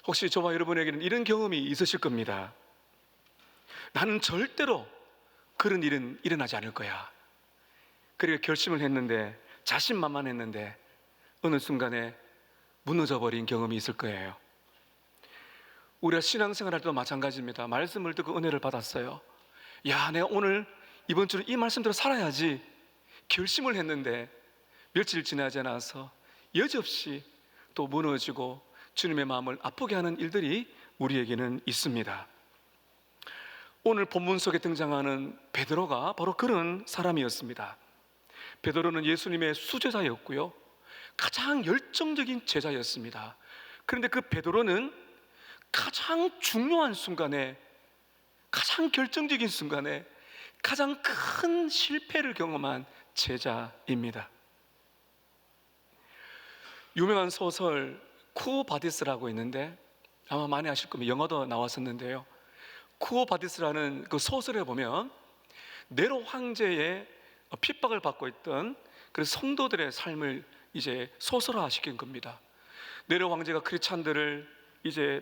혹시 저와 여러분에게는 이런 경험이 있으실 겁니다. 나는 절대로 그런 일은 일어나지 않을 거야. 그리고 결심을 했는데, 자신만만했는데 어느 순간에 무너져 버린 경험이 있을 거예요. 우리가 신앙생활 할 때도 마찬가지입니다. 말씀을 듣고 은혜를 받았어요. 야, 내가 오늘 이번 주는 이 말씀대로 살아야지 결심을 했는데 며칠 지나지 않아서 여지없이 또 무너지고 주님의 마음을 아프게 하는 일들이 우리에게는 있습니다. 오늘 본문 속에 등장하는 베드로가 바로 그런 사람이었습니다. 베드로는 예수님의 수제자였고요, 가장 열정적인 제자였습니다. 그런데 그 베드로는 가장 중요한 순간에, 가장 결정적인 순간에 가장 큰 실패를 경험한 제자입니다. 유명한 소설 쿠오바디스라고 있는데 아마 많이 아실 겁니다. 영어도 나왔었는데요, 쿠오바디스라는 그 소설에 보면 네로 황제의 핍박을 받고 있던 그 성도들의 삶을 이제 소설화시킨 겁니다. 네로 황제가 크리스찬들을 이제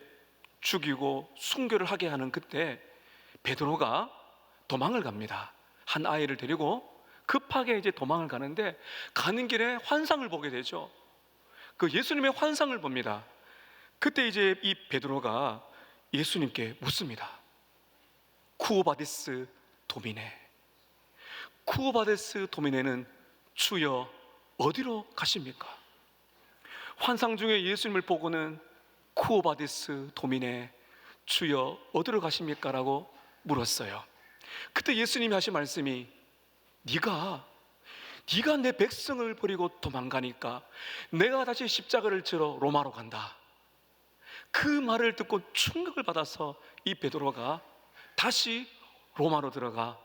죽이고 순교를 하게 하는 그때 베드로가 도망을 갑니다. 한 아이를 데리고 급하게 이제 도망을 가는데 가는 길에 환상을 보게 되죠. 그 예수님의 환상을 봅니다. 그때 이제 이 베드로가 예수님께 묻습니다. 쿠오바디스 도미네, 쿠오바디스 도미네는 주여 어디로 가십니까? 환상 중에 예수님을 보고는 쿠오바디스 도미네, 주여 어디로 가십니까? 라고 물었어요. 그때 예수님이 하신 말씀이 네가 내 백성을 버리고 도망가니까 내가 다시 십자가를 지러 로마로 간다. 그 말을 듣고 충격을 받아서 이 베드로가 다시 로마로 들어가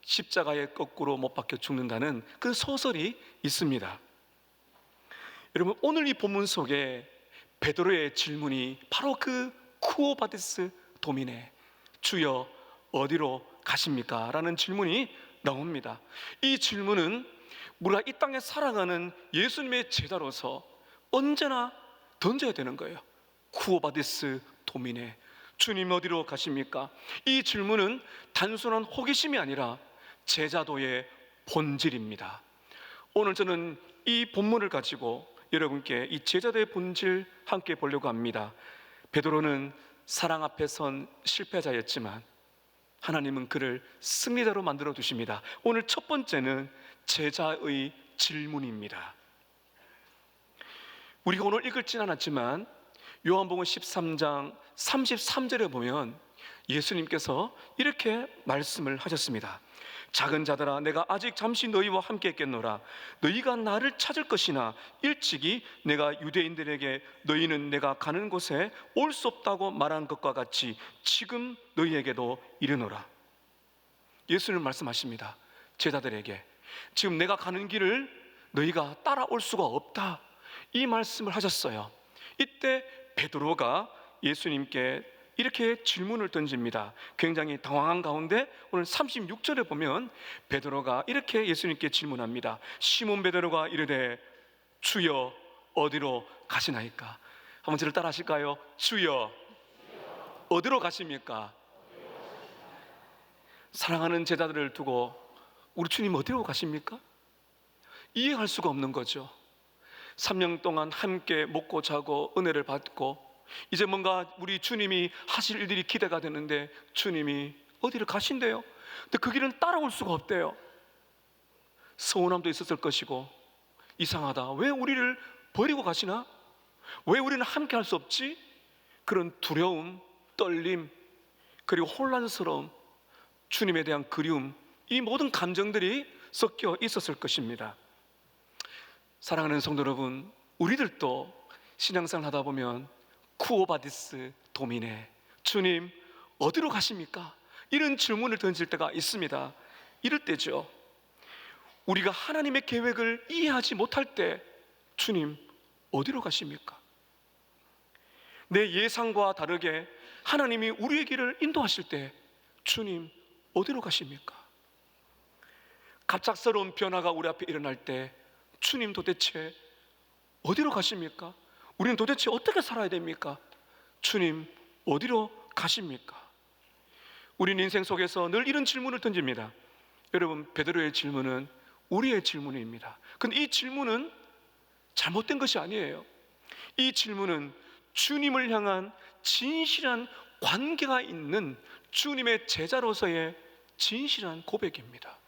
십자가에 거꾸로 못 박혀 죽는다는 그 소설이 있습니다. 여러분, 오늘 이 본문 속에 베드로의 질문이 바로 그 쿠오바디스 도미네, 주여 어디로 가십니까? 라는 질문이 나옵니다. 이 질문은 우리가 이 땅에 살아가는 예수님의 제자로서 언제나 던져야 되는 거예요. 쿠오바디스 도미네, 주님 어디로 가십니까? 이 질문은 단순한 호기심이 아니라 제자도의 본질입니다. 오늘 저는 이 본문을 가지고 여러분께 이 제자도의 본질 함께 보려고 합니다. 베드로는 사랑 앞에 선 실패자였지만 하나님은 그를 승리자로 만들어 두십니다. 오늘 첫 번째는 제자의 질문입니다. 우리가 오늘 읽을지는 않았지만 요한복음 13장 33절에 보면 예수님께서 이렇게 말씀을 하셨습니다. 작은 자들아, 내가 아직 잠시 너희와 함께 있겠노라. 너희가 나를 찾을 것이나 일찍이 내가 유대인들에게 너희는 내가 가는 곳에 올 수 없다고 말한 것과 같이 지금 너희에게도 이르노라. 예수님 말씀하십니다. 제자들에게 지금 내가 가는 길을 너희가 따라올 수가 없다, 이 말씀을 하셨어요. 이때 베드로가 예수님께 이렇게 질문을 던집니다. 굉장히 당황한 가운데 오늘 36절에 보면 베드로가 이렇게 예수님께 질문합니다. 시몬 베드로가 이르되 주여 어디로 가시나이까? 한번 저를 따라 하실까요? 주여 어디로 가십니까? 사랑하는 제자들을 두고 우리 주님 어디로 가십니까? 이해할 수가 없는 거죠. 3년 동안 함께 먹고 자고 은혜를 받고 이제 뭔가 우리 주님이 하실 일들이 기대가 되는데 주님이 어디를 가신대요. 근데 그 길은 따라올 수가 없대요. 서운함도 있었을 것이고, 이상하다, 왜 우리를 버리고 가시나? 왜 우리는 함께 할 수 없지? 그런 두려움, 떨림, 그리고 혼란스러움, 주님에 대한 그리움, 이 모든 감정들이 섞여 있었을 것입니다. 사랑하는 성도 여러분, 우리들도 신앙생활 하다 보면 쿠오바디스 도미네, 주님 어디로 가십니까? 이런 질문을 던질 때가 있습니다. 이럴 때죠, 우리가 하나님의 계획을 이해하지 못할 때 주님 어디로 가십니까? 내 예상과 다르게 하나님이 우리의 길을 인도하실 때 주님 어디로 가십니까? 갑작스러운 변화가 우리 앞에 일어날 때 주님 도대체 어디로 가십니까? 우리는 도대체 어떻게 살아야 됩니까? 주님 어디로 가십니까? 우리는 인생 속에서 늘 이런 질문을 던집니다. 여러분, 베드로의 질문은 우리의 질문입니다. 근데 이 질문은 잘못된 것이 아니에요. 이 질문은 주님을 향한 진실한 관계가 있는 주님의 제자로서의 진실한 고백입니다.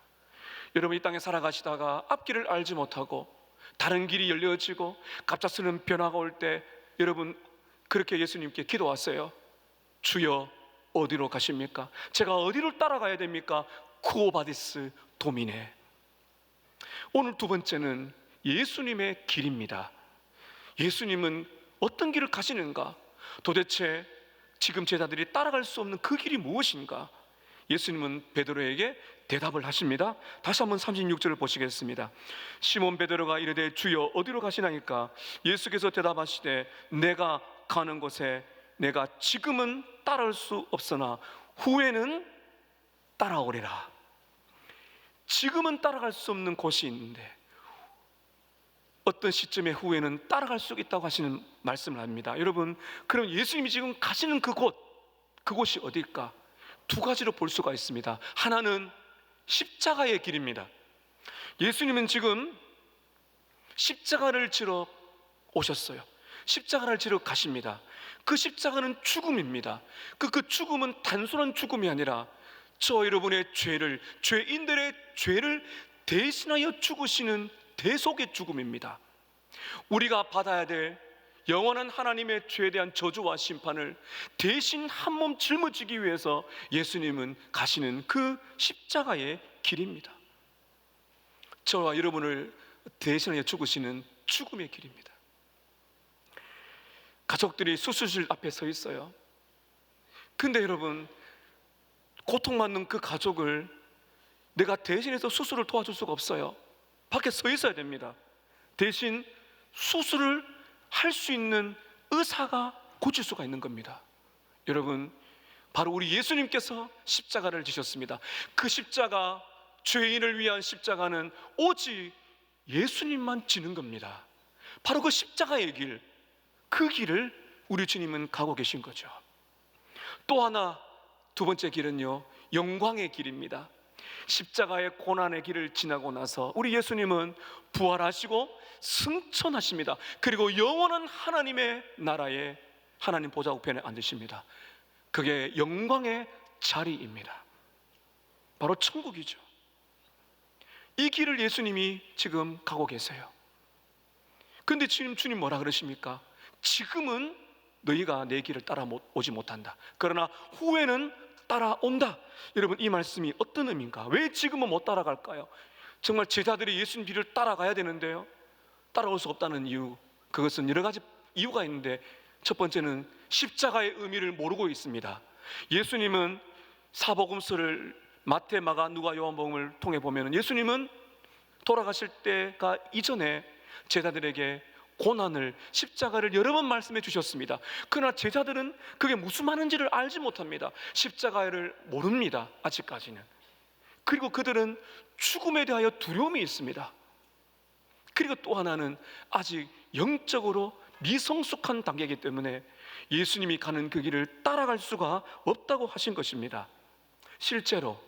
여러분, 이 땅에 살아가시다가 앞길을 알지 못하고 다른 길이 열려지고 갑작스러운 변화가 올 때 여러분 그렇게 예수님께 기도하세요. 주여 어디로 가십니까? 제가 어디로 따라가야 됩니까? 쿠오바디스 도미네. 오늘 두 번째는 예수님의 길입니다. 예수님은 어떤 길을 가시는가? 도대체 지금 제자들이 따라갈 수 없는 그 길이 무엇인가? 예수님은 베드로에게 대답을 하십니다. 다시 한번 36절을 보시겠습니다. 시몬 베드로가 이르되 주여 어디로 가시나이까? 예수께서 대답하시되 내가 가는 곳에 내가 지금은 따라올 수 없으나 후에는 따라오리라. 지금은 따라갈 수 없는 곳이 있는데 어떤 시점에 후에는 따라갈 수 있다고 하시는 말씀을 합니다. 여러분, 그럼 예수님이 지금 가시는 그곳이 어딜까? 두 가지로 볼 수가 있습니다. 하나는 십자가의 길입니다. 예수님은 지금 십자가를 지러 오셨어요. 십자가를 지러 가십니다. 그 십자가는 죽음입니다. 그 죽음은 단순한 죽음이 아니라 저 여러분의 죄를, 죄인들의 죄를 대신하여 죽으시는 대속의 죽음입니다. 우리가 받아야 될 영원한 하나님의 죄에 대한 저주와 심판을 대신 한 몸 짊어지기 위해서 예수님은 가시는 그 십자가의 길입니다. 저와 여러분을 대신하여 죽으시는 죽음의 길입니다. 가족들이 수술실 앞에 서 있어요. 근데 여러분, 고통받는 그 가족을 내가 대신해서 수술을 도와줄 수가 없어요. 밖에 서 있어야 됩니다. 대신 수술을 할 수 있는 의사가 고칠 수가 있는 겁니다. 여러분, 바로 우리 예수님께서 십자가를 지셨습니다. 그 십자가, 죄인을 위한 십자가는 오직 예수님만 지는 겁니다. 바로 그 십자가의 길, 그 길을 우리 주님은 가고 계신 거죠. 또 하나, 두 번째 길은요, 영광의 길입니다. 십자가의 고난의 길을 지나고 나서 우리 예수님은 부활하시고 승천하십니다. 그리고 영원한 하나님의 나라에 하나님 보좌 우편에 앉으십니다. 그게 영광의 자리입니다. 바로 천국이죠. 이 길을 예수님이 지금 가고 계세요. 근데 지금 주님 뭐라 그러십니까? 지금은 너희가 내 길을 따라 오지 못한다. 그러나 후에는 따라온다. 여러분, 이 말씀이 어떤 의미인가? 왜 지금은 못 따라갈까요? 정말 제자들이 예수님 길을 따라가야 되는데요, 따라올 수 없다는 이유, 그것은 여러 가지 이유가 있는데 첫 번째는 십자가의 의미를 모르고 있습니다. 예수님은 사복음서를 마태, 마가, 누가, 요한복음을 통해 보면 예수님은 돌아가실 때가 이전에 제자들에게 고난을, 십자가를 여러 번 말씀해 주셨습니다. 그러나 제자들은 그게 무슨 말인지를 알지 못합니다. 십자가를 모릅니다, 아직까지는. 그리고 그들은 죽음에 대하여 두려움이 있습니다. 그리고 또 하나는 아직 영적으로 미성숙한 단계이기 때문에 예수님이 가는 그 길을 따라갈 수가 없다고 하신 것입니다. 실제로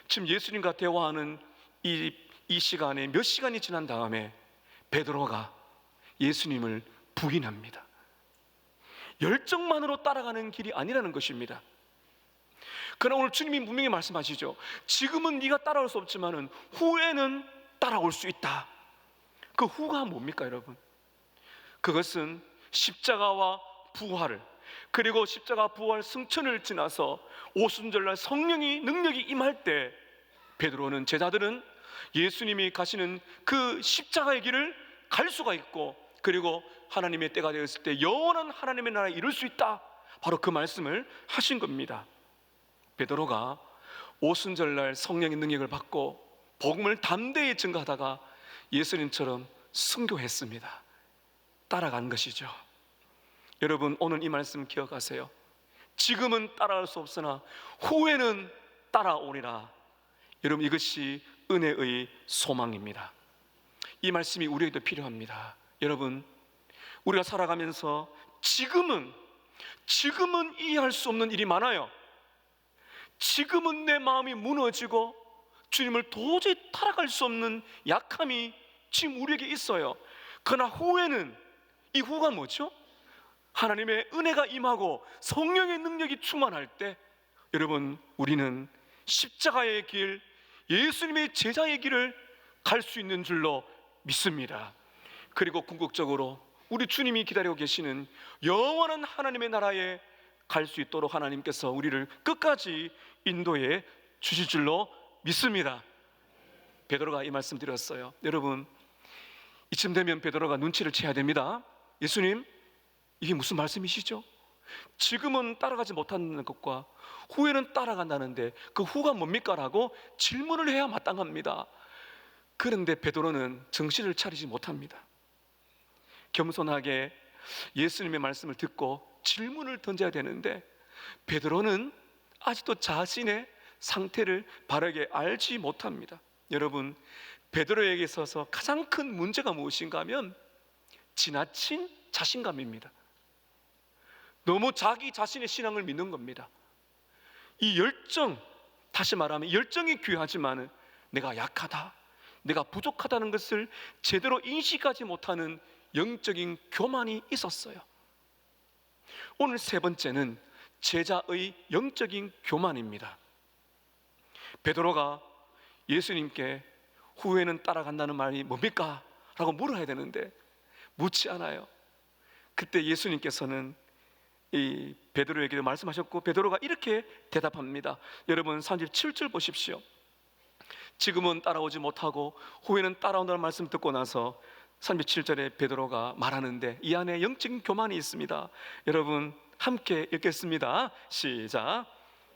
지금 예수님과 대화하는 이 시간에 몇 시간이 지난 다음에 베드로가 예수님을 부인합니다. 열정만으로 따라가는 길이 아니라는 것입니다. 그러나 오늘 주님이 분명히 말씀하시죠. 지금은 네가 따라올 수 없지만 후에는 따라올 수 있다. 그 후가 뭡니까, 여러분? 그것은 십자가와 부활을, 그리고 십자가 부활 승천을 지나서 오순절날 성령이 능력이 임할 때 베드로는, 제자들은 예수님이 가시는 그 십자가의 길을 갈 수가 있고, 그리고 하나님의 때가 되었을 때 영원한 하나님의 나라에 이룰 수 있다. 바로 그 말씀을 하신 겁니다. 베드로가 오순절날 성령의 능력을 받고 복음을 담대히 증거하다가 예수님처럼 순교했습니다. 따라간 것이죠. 여러분, 오늘 이 말씀 기억하세요. 지금은 따라갈 수 없으나 후에는 따라오리라. 여러분, 이것이 은혜의 소망입니다. 이 말씀이 우리에게도 필요합니다. 여러분, 우리가 살아가면서 지금은 지금은 이해할 수 없는 일이 많아요. 지금은 내 마음이 무너지고 주님을 도저히 따라갈 수 없는 약함이 지금 우리에게 있어요. 그러나 후에는, 이 후가 뭐죠? 하나님의 은혜가 임하고 성령의 능력이 충만할 때, 여러분, 우리는 십자가의 길, 예수님의 제자의 길을 갈 수 있는 줄로 믿습니다. 그리고 궁극적으로 우리 주님이 기다리고 계시는 영원한 하나님의 나라에 갈 수 있도록 하나님께서 우리를 끝까지 인도해 주실 줄로 믿습니다. 베드로가 이 말씀 드렸어요. 여러분, 이쯤 되면 베드로가 눈치를 채야 됩니다. 예수님, 이게 무슨 말씀이시죠? 지금은 따라가지 못하는 것과 후에는 따라간다는데 그 후가 뭡니까? 라고 질문을 해야 마땅합니다. 그런데 베드로는 정신을 차리지 못합니다. 겸손하게 예수님의 말씀을 듣고 질문을 던져야 되는데 베드로는 아직도 자신의 상태를 바르게 알지 못합니다. 여러분, 베드로에게 있어서 가장 큰 문제가 무엇인가 하면 지나친 자신감입니다. 너무 자기 자신의 신앙을 믿는 겁니다. 이 열정, 다시 말하면 열정이 귀하지만 내가 약하다, 내가 부족하다는 것을 제대로 인식하지 못하는 영적인 교만이 있었어요. 오늘 세 번째는 제자의 영적인 교만입니다. 베드로가 예수님께 후에는 따라간다는 말이 뭡니까? 라고 물어야 되는데 묻지 않아요. 그때 예수님께서는 이 베드로에게 말씀하셨고 베드로가 이렇게 대답합니다. 여러분 37절 보십시오. 지금은 따라오지 못하고 후에는 따라온다는 말씀 듣고 나서 37절에 베드로가 말하는데 이 안에 영적인 교만이 있습니다. 여러분 함께 읽겠습니다. 시작.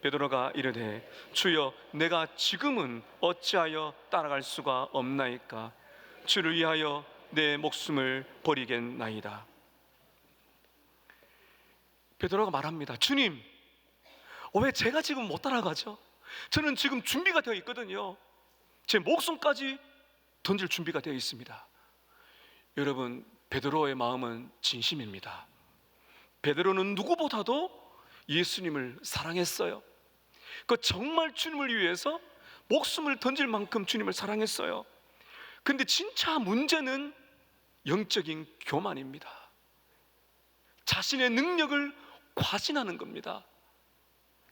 베드로가 이르되 주여, 내가 지금은 어찌하여 따라갈 수가 없나이까? 주를 위하여 내 목숨을 버리겠나이다. 베드로가 말합니다. 주님, 왜 제가 지금 못 따라가죠? 저는 지금 준비가 되어 있거든요. 제 목숨까지 던질 준비가 되어 있습니다. 여러분, 베드로의 마음은 진심입니다. 베드로는 누구보다도 예수님을 사랑했어요. 그 정말 주님을 위해서 목숨을 던질 만큼 주님을 사랑했어요. 근데 진짜 문제는 영적인 교만입니다. 자신의 능력을 과신하는 겁니다.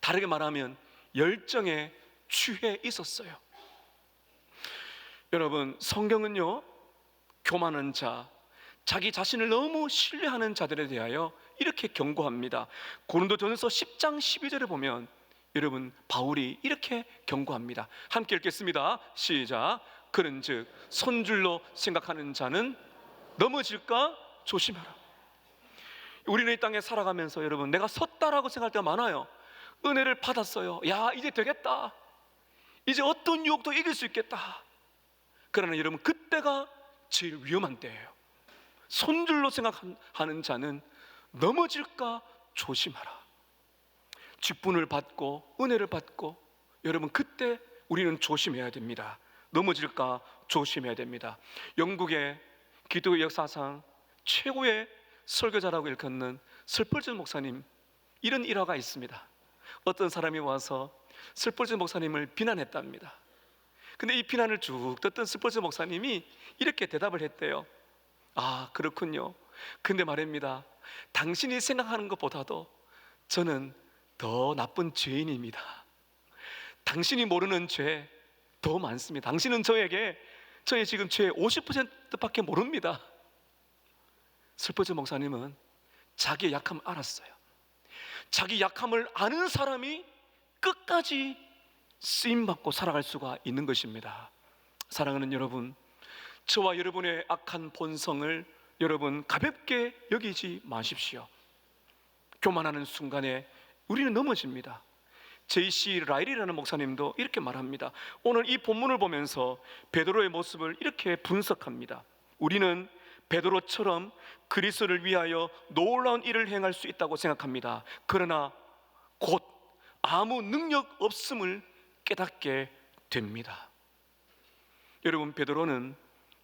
다르게 말하면 열정에 취해 있었어요. 여러분, 성경은요, 교만한 자, 자기 자신을 너무 신뢰하는 자들에 대하여 이렇게 경고합니다. 고린도전서 10장 12절에 보면 여러분, 바울이 이렇게 경고합니다. 함께 읽겠습니다. 시작. 그런즉 손줄로 생각하는 자는 넘어질까 조심하라. 우리는 이 땅에 살아가면서 여러분, 내가 섰다라고 생각할 때가 많아요. 은혜를 받았어요. 야, 이제 되겠다. 이제 어떤 유혹도 이길 수 있겠다. 그러나 여러분, 그때가 제일 위험한 때예요. 손줄로 생각하는 자는 넘어질까 조심하라. 직분을 받고 은혜를 받고 여러분, 그때 우리는 조심해야 됩니다. 넘어질까 조심해야 됩니다. 영국의 기독교 역사상 최고의 설교자라고 일컫는 슬펄전 목사님, 이런 일화가 있습니다. 어떤 사람이 와서 슬펄전 목사님을 비난했답니다. 근데 이 비난을 쭉 듣던 슬펄전 목사님이 이렇게 대답을 했대요. 아, 그렇군요. 근데 말입니다, 당신이 생각하는 것보다도 저는 더 나쁜 죄인입니다. 당신이 모르는 죄 더 많습니다. 당신은 저의 지금 죄 50%밖에 모릅니다. 슬퍼진 목사님은 자기의 약함을 알았어요. 자기 약함을 아는 사람이 끝까지 쓰임받고 살아갈 수가 있는 것입니다. 사랑하는 여러분, 저와 여러분의 악한 본성을 여러분 가볍게 여기지 마십시오. 교만하는 순간에 우리는 넘어집니다. J.C. 라일이라는 목사님도 이렇게 말합니다. 오늘 이 본문을 보면서 베드로의 모습을 이렇게 분석합니다. 우리는 베드로처럼 그리스도를 위하여 놀라운 일을 행할 수 있다고 생각합니다. 그러나 곧 아무 능력 없음을 깨닫게 됩니다. 여러분, 베드로는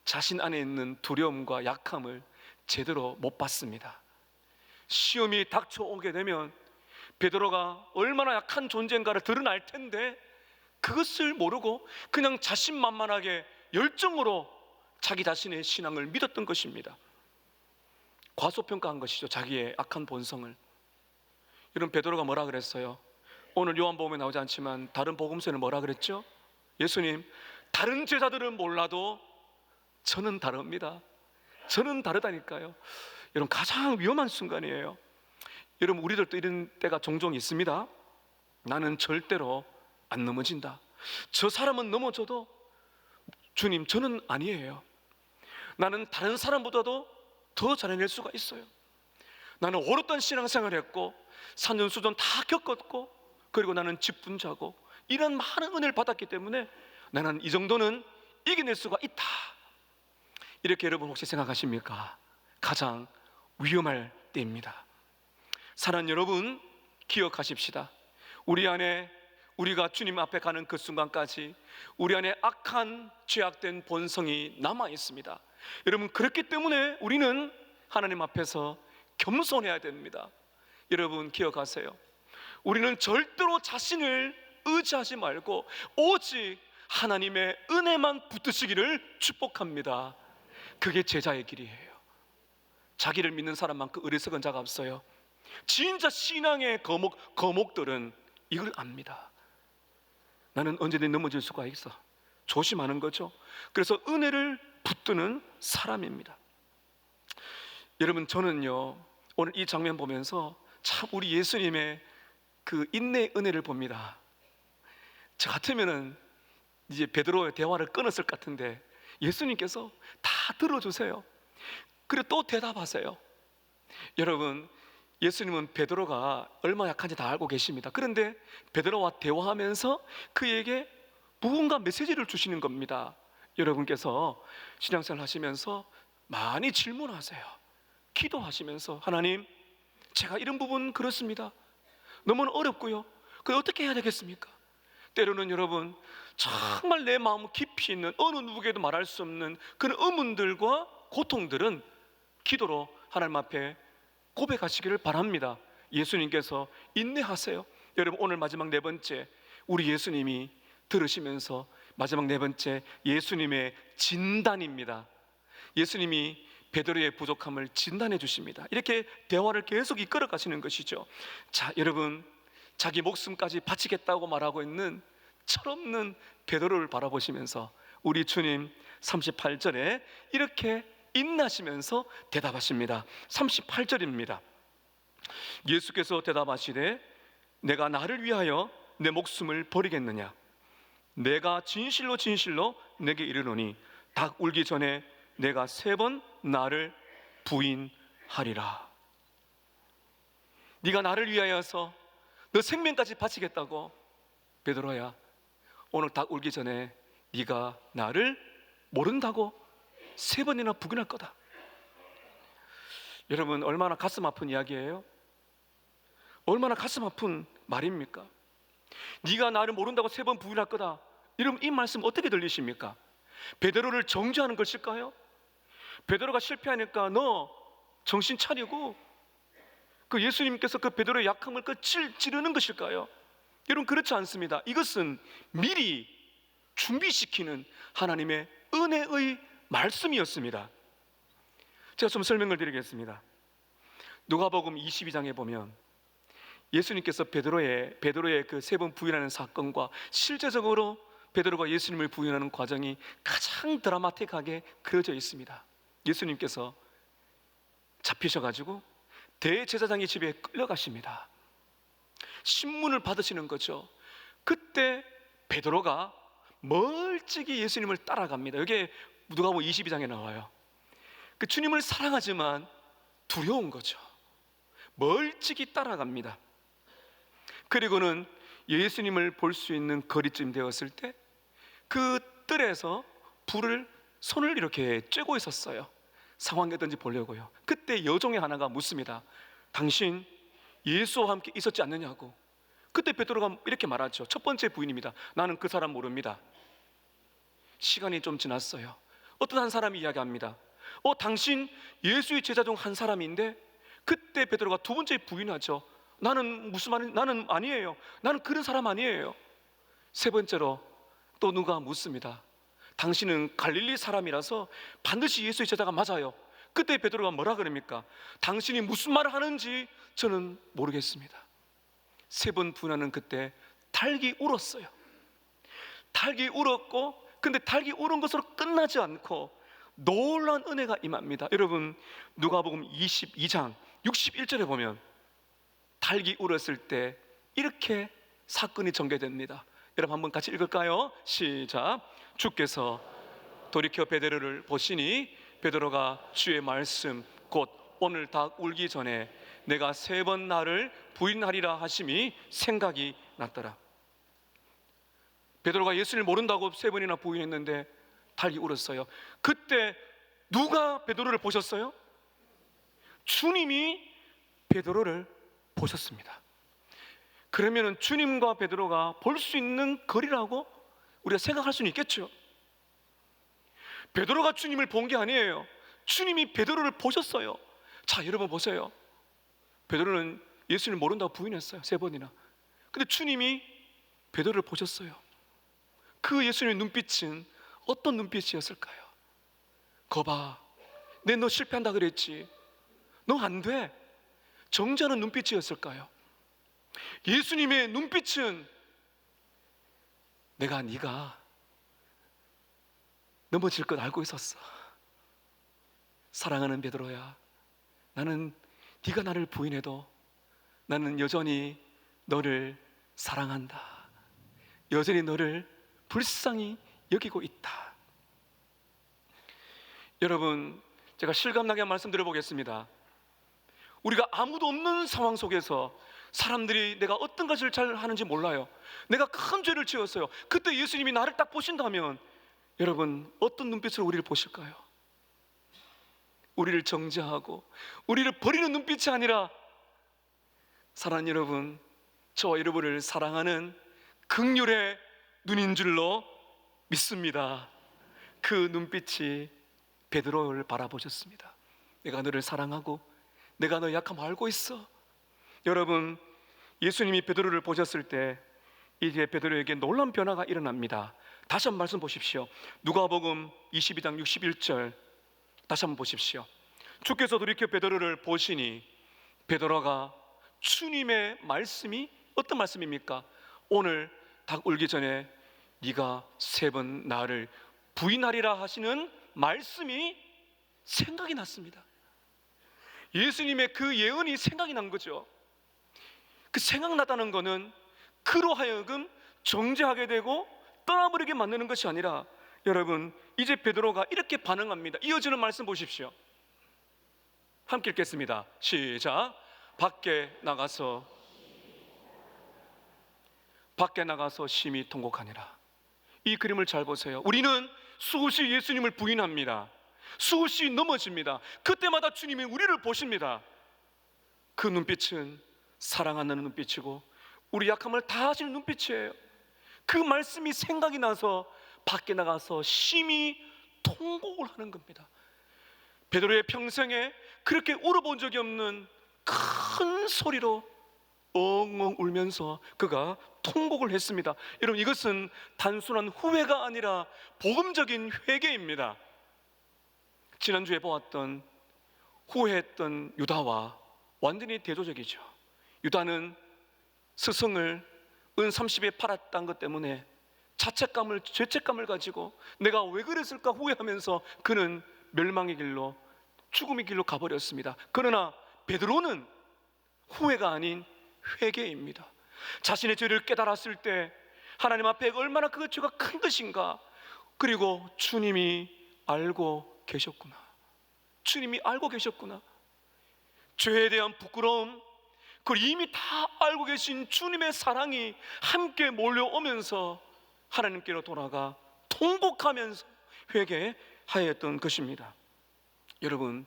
자신 안에 있는 두려움과 약함을 제대로 못 봤습니다. 시험이 닥쳐오게 되면 베드로가 얼마나 약한 존재인가를 드러날 텐데 그것을 모르고 그냥 자신만만하게 열정으로 자기 자신의 신앙을 믿었던 것입니다. 과소평가한 것이죠, 자기의 악한 본성을. 이런 베드로가 뭐라 그랬어요? 오늘 요한복음에 나오지 않지만 다른 복음서에는 뭐라 그랬죠? 예수님, 다른 제자들은 몰라도 저는 다릅니다. 저는 다르다니까요. 여러분, 가장 위험한 순간이에요. 여러분, 우리들도 이런 때가 종종 있습니다. 나는 절대로 안 넘어진다. 저 사람은 넘어져도 주님, 저는 아니에요. 나는 다른 사람보다도 더 잘해낼 수가 있어요. 나는 어렵던 신앙생활을 했고 산전수전 다 겪었고, 그리고 나는 직분자고 이런 많은 은혜를 받았기 때문에 나는 이 정도는 이겨낼 수가 있다. 이렇게 여러분 혹시 생각하십니까? 가장 위험할 때입니다. 사랑하는 여러분, 기억하십시다. 우리 안에, 우리가 주님 앞에 가는 그 순간까지 우리 안에 악한 죄악된 본성이 남아 있습니다. 여러분, 그렇기 때문에 우리는 하나님 앞에서 겸손해야 됩니다. 여러분, 기억하세요. 우리는 절대로 자신을 의지하지 말고 오직 하나님의 은혜만 붙드시기를 축복합니다. 그게 제자의 길이에요. 자기를 믿는 사람만큼 어리석은 자가 없어요. 진짜 신앙의 거목들은 이걸 압니다. 나는 언제든지 넘어질 수가 있어. 조심하는 거죠. 그래서 은혜를 붙드는 사람입니다. 여러분, 저는요, 오늘 이 장면 보면서 참 우리 예수님의 그 인내의 은혜를 봅니다. 저 같으면은 이제 베드로의 대화를 끊었을 것 같은데 예수님께서 다 들어주세요. 그리고 또 대답하세요. 여러분, 예수님은 베드로가 얼마나 약한지 다 알고 계십니다. 그런데 베드로와 대화하면서 그에게 무언가 메시지를 주시는 겁니다. 여러분께서 신앙생활 하시면서 많이 질문하세요. 기도하시면서, 하나님, 제가 이런 부분 그렇습니다. 너무나 어렵고요. 그걸 어떻게 해야 되겠습니까? 때로는 여러분, 정말 내 마음 깊이 있는 어느 누구에게도 말할 수 없는 그런 의문들과 고통들은 기도로 하나님 앞에 고백하시기를 바랍니다. 예수님께서 인내하세요. 여러분, 오늘 마지막 네 번째, 우리 예수님이 들으시면서 마지막 네 번째, 예수님의 진단입니다. 예수님이 베드로의 부족함을 진단해 주십니다. 이렇게 대화를 계속 이끌어 가시는 것이죠. 자, 여러분, 자기 목숨까지 바치겠다고 말하고 있는 철없는 베드로를 바라보시면서 우리 주님 38절에 이렇게 인내하시면서 대답하십니다. 38절입니다. 예수께서 대답하시되 내가 나를 위하여 내 목숨을 버리겠느냐? 내가 진실로 진실로 내게 이르노니 닭 울기 전에 내가 3번 나를 부인하리라. 네가 나를 위하여서 너 생명까지 바치겠다고? 베드로야, 오늘 닭 울기 전에 네가 나를 모른다고 3번이나 부인할 거다. 여러분, 얼마나 가슴 아픈 이야기예요? 얼마나 가슴 아픈 말입니까? 네가 나를 모른다고 3번 부인할 거다. 여러분, 이 말씀 어떻게 들리십니까? 베드로를 정죄하는 것일까요? 베드로가 실패하니까 너 정신 차리고 그 예수님께서 그 베드로의 약함을 찌르는 것일까요? 여러분, 그렇지 않습니다. 이것은 미리 준비시키는 하나님의 은혜의 말씀이었습니다. 제가 좀 설명을 드리겠습니다. 누가복음 22장에 보면 예수님께서 베드로의 그 3번 부인하는 사건과 실제적으로 베드로가 예수님을 부인하는 과정이 가장 드라마틱하게 그려져 있습니다. 예수님께서 잡히셔가지고 대제사장의 집에 끌려가십니다. 신문을 받으시는 거죠. 그때 베드로가 멀찍이 예수님을 따라갑니다. 여기에 누가복음 22장에 나와요. 그 주님을 사랑하지만 두려운 거죠. 멀찍이 따라갑니다. 그리고는 예수님을 볼 수 있는 거리쯤 되었을 때 그 뜰에서 불을 손을 이렇게 쬐고 있었어요. 상황이 어떤지 보려고요. 그때 여종의 하나가 묻습니다. 당신 예수와 함께 있었지 않느냐고. 그때 베드로가 이렇게 말하죠. 첫 번째 부인입니다. 나는 그 사람 모릅니다. 시간이 좀 지났어요. 어떤 한 사람이 이야기합니다. 당신 예수의 제자 중 한 사람인데 그때 베드로가 두 번째 부인하죠. 나는 무슨 말, 나는 아니에요. 나는 그런 사람 아니에요. 세 번째로 또 누가 묻습니다. 당신은 갈릴리 사람이라서 반드시 예수의 제자가 맞아요. 그때 베드로가 뭐라 그럽니까? 당신이 무슨 말을 하는지 저는 모르겠습니다. 세 번 부인하는 그때 달기 울었어요. 달기 울었고, 근데 달기 울은 것으로 끝나지 않고 놀라운 은혜가 임합니다. 여러분, 누가복음 22장 61절에 보면 달기 울었을 때 이렇게 사건이 전개됩니다. 여러분 한번 같이 읽을까요? 시작. 주께서 돌이켜 베드로를 보시니 베드로가 주의 말씀 곧 오늘 닭 울기 전에 내가 3번 나를 부인하리라 하심이 생각이 났더라. 베드로가 예수를 모른다고 3번이나 부인했는데 달기 울었어요. 그때 누가 베드로를 보셨어요? 주님이 베드로를 보셨습니다. 그러면 주님과 베드로가 볼 수 있는 거리라고 우리가 생각할 수는 있겠죠. 베드로가 주님을 본 게 아니에요. 주님이 베드로를 보셨어요. 자, 여러분 보세요. 베드로는 예수를 모른다고 부인했어요. 3번이나. 근데 주님이 베드로를 보셨어요. 그 예수님의 눈빛은 어떤 눈빛이었을까요? 거봐, 내 너 실패한다 그랬지. 너 안 돼. 정죄하는 눈빛이었을까요? 예수님의 눈빛은 네가 넘어질 것 알고 있었어. 사랑하는 베드로야, 나는 네가 나를 부인해도 나는 여전히 너를 사랑한다. 여전히 너를 불쌍히 여기고 있다. 여러분, 제가 실감나게 말씀드려보겠습니다. 우리가 아무도 없는 상황 속에서 사람들이 내가 어떤 것을 잘 하는지 몰라요. 내가 큰 죄를 지었어요. 그때 예수님이 나를 딱 보신다면 여러분 어떤 눈빛으로 우리를 보실까요? 우리를 정죄하고 우리를 버리는 눈빛이 아니라 사랑하는 여러분, 저와 여러분을 사랑하는 긍휼의 눈인 줄로 믿습니다. 그 눈빛이 베드로를 바라보셨습니다. 내가 너를 사랑하고 내가 너 약함 알고 있어. 여러분, 예수님이 베드로를 보셨을 때 이제 베드로에게 놀라운 변화가 일어납니다. 다시 한번 말씀 보십시오. 누가복음 22장 61절 다시 한번 보십시오. 주께서 돌이켜 베드로를 보시니 베드로가 주님의 말씀이 어떤 말씀입니까? 오늘 닭 울기 전에 네가 3번 나를 부인하리라 하시는 말씀이 생각이 났습니다. 예수님의 그 예언이 생각이 난 거죠. 그 생각나다는 것은 그로 하여금 정죄하게 되고 떠나버리게 만드는 것이 아니라 여러분, 이제 베드로가 이렇게 반응합니다. 이어지는 말씀 보십시오. 함께 읽겠습니다. 시작. 밖에 나가서 심히 통곡하니라. 이 그림을 잘 보세요. 우리는 수없이 예수님을 부인합니다. 수없이 넘어집니다. 그때마다 주님이 우리를 보십니다. 그 눈빛은 사랑하는 눈빛이고 우리 약함을 다 아시는 눈빛이에요. 그 말씀이 생각이 나서 밖에 나가서 심히 통곡을 하는 겁니다. 베드로의 평생에 그렇게 울어본 적이 없는 큰 소리로 엉엉 울면서 그가 통곡을 했습니다. 여러분, 이것은 단순한 후회가 아니라 복음적인 회개입니다. 지난주에 보았던 후회했던 유다와 완전히 대조적이죠. 유다는 스승을 은 30에 팔았다는 것 때문에 자책감을, 죄책감을 가지고 내가 왜 그랬을까 후회하면서 그는 멸망의 길로, 죽음의 길로 가버렸습니다. 그러나 베드로는 후회가 아닌 회개입니다. 자신의 죄를 깨달았을 때 하나님 앞에 얼마나 그 죄가 큰 것인가, 그리고 주님이 알고 계셨구나, 주님이 알고 계셨구나, 죄에 대한 부끄러움, 그걸 이미 다 알고 계신 주님의 사랑이 함께 몰려오면서 하나님께로 돌아가 통곡하면서 회개하였던 것입니다. 여러분,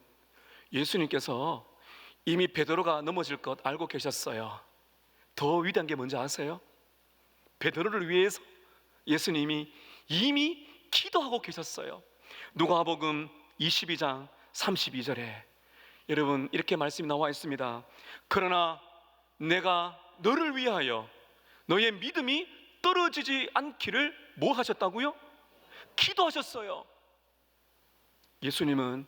예수님께서 이미 베드로가 넘어질 것 알고 계셨어요. 더 위대한 게 뭔지 아세요? 베드로를 위해서 예수님이 이미 기도하고 계셨어요. 누가복음 22장 32절에 여러분, 이렇게 말씀이 나와 있습니다. 그러나 내가 너를 위하여 너의 믿음이 떨어지지 않기를 뭐 하셨다고요? 기도하셨어요. 예수님은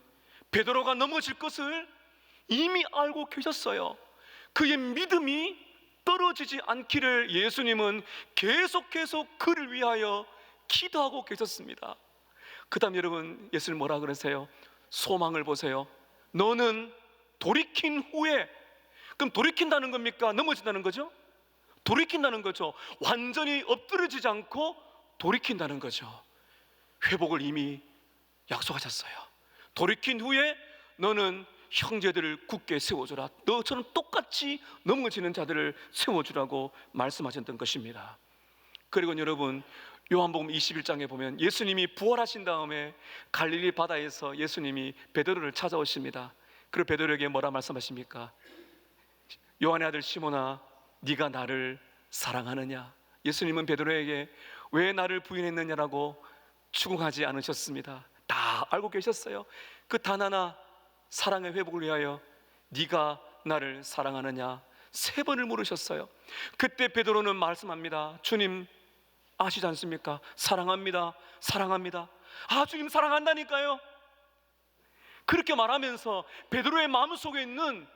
베드로가 넘어질 것을 이미 알고 계셨어요. 그의 믿음이 떨어지지 않기를 예수님은 계속해서 그를 위하여 기도하고 계셨습니다. 그 다음 여러분, 예수님 뭐라 그러세요? 소망을 보세요. 너는 돌이킨 후에, 그럼 돌이킨다는 겁니까? 넘어진다는 거죠? 돌이킨다는 거죠. 완전히 엎드러지지 않고 돌이킨다는 거죠. 회복을 이미 약속하셨어요. 돌이킨 후에 너는 형제들을 굳게 세워주라. 너처럼 똑같이 넘어지는 자들을 세워주라고 말씀하셨던 것입니다. 그리고 여러분, 요한복음 21장에 보면 예수님이 부활하신 다음에 갈릴리 바다에서 예수님이 베드로를 찾아오십니다. 그리고 베드로에게 뭐라 말씀하십니까? 요한의 아들 시몬아, 네가 나를 사랑하느냐? 예수님은 베드로에게 왜 나를 부인했느냐라고 추궁하지 않으셨습니다. 다 알고 계셨어요. 그 단 하나, 사랑의 회복을 위하여 네가 나를 사랑하느냐? 3번을 물으셨어요. 그때 베드로는 말씀합니다. 주님, 아시지 않습니까? 사랑합니다. 사랑합니다. 아, 주님 사랑한다니까요. 그렇게 말하면서 베드로의 마음속에 있는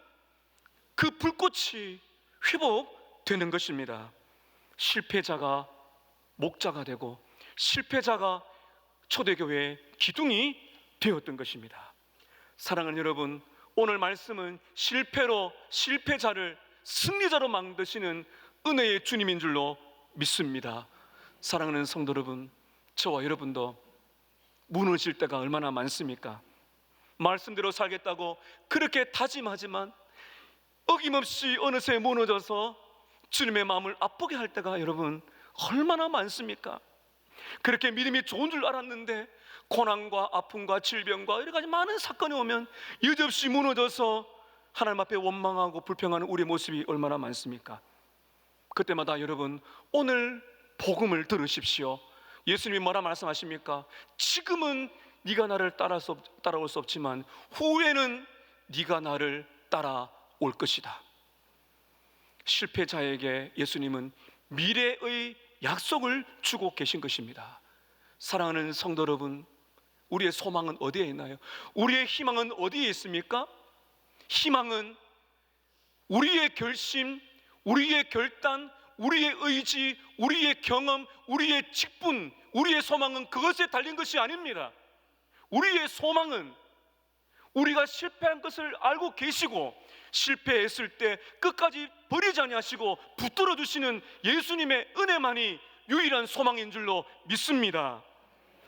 그 불꽃이 회복되는 것입니다. 실패자가 목자가 되고 실패자가 초대교회의 기둥이 되었던 것입니다. 사랑하는 여러분, 오늘 말씀은 실패로 실패자를 승리자로 만드시는 은혜의 주님인 줄로 믿습니다. 사랑하는 성도 여러분, 저와 여러분도 무너질 때가 얼마나 많습니까? 말씀대로 살겠다고 그렇게 다짐하지만 어김없이 어느새 무너져서 주님의 마음을 아프게 할 때가 여러분 얼마나 많습니까? 그렇게 믿음이 좋은 줄 알았는데 고난과 아픔과 질병과 여러 가지 많은 사건이 오면 여지없이 무너져서 하나님 앞에 원망하고 불평하는 우리의 모습이 얼마나 많습니까? 그때마다 여러분, 오늘 복음을 들으십시오. 예수님이 뭐라 말씀하십니까? 지금은 네가 나를 따라올 수 없지만 후에는 네가 나를 따라올 것이다. 실패자에게 예수님은 미래의 약속을 주고 계신 것입니다. 사랑하는 성도 여러분, 우리의 소망은 어디에 있나요? 우리의 희망은 어디에 있습니까? 희망은 우리의 결심, 우리의 결단, 우리의 의지, 우리의 경험, 우리의 직분, 우리의 소망은 그것에 달린 것이 아닙니다. 우리의 소망은 우리가 실패한 것을 알고 계시고 실패했을 때 끝까지 버리지 아니하시고 붙들어 주시는 예수님의 은혜만이 유일한 소망인 줄로 믿습니다.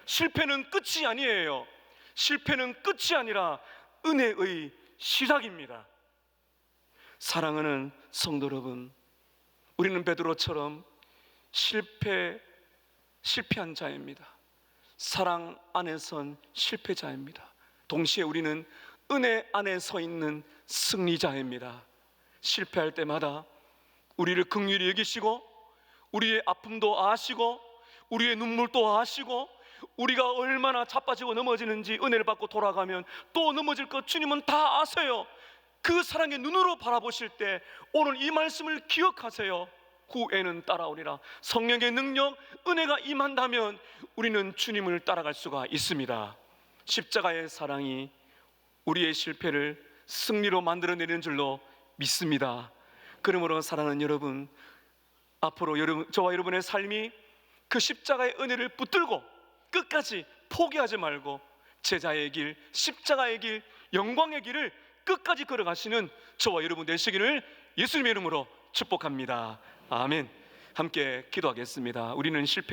실패는 끝이 아니에요. 실패는 끝이 아니라 은혜의 시작입니다. 사랑하는 성도 여러분, 우리는 베드로처럼 실패한 자입니다. 사랑 안에선 실패자입니다. 동시에 우리는 은혜 안에 서 있는 승리자입니다. 실패할 때마다 우리를 긍휼히 여기시고 우리의 아픔도 아시고 우리의 눈물도 아시고 우리가 얼마나 자빠지고 넘어지는지 은혜를 받고 돌아가면 또 넘어질 것 주님은 다 아세요. 그 사랑의 눈으로 바라보실 때 오늘 이 말씀을 기억하세요. 후에는 따라오리라. 성령의 능력, 은혜가 임한다면 우리는 주님을 따라갈 수가 있습니다. 십자가의 사랑이 우리의 실패를 승리로 만들어내는 줄로 믿습니다. 그러므로 사랑하는 여러분, 앞으로 저와 여러분의 삶이 그 십자가의 은혜를 붙들고 끝까지 포기하지 말고 제자의 길, 십자가의 길, 영광의 길을 끝까지 걸어가시는 저와 여러분 되시기를 예수님의 이름으로 축복합니다. 아멘. 함께 기도하겠습니다. 우리는 실패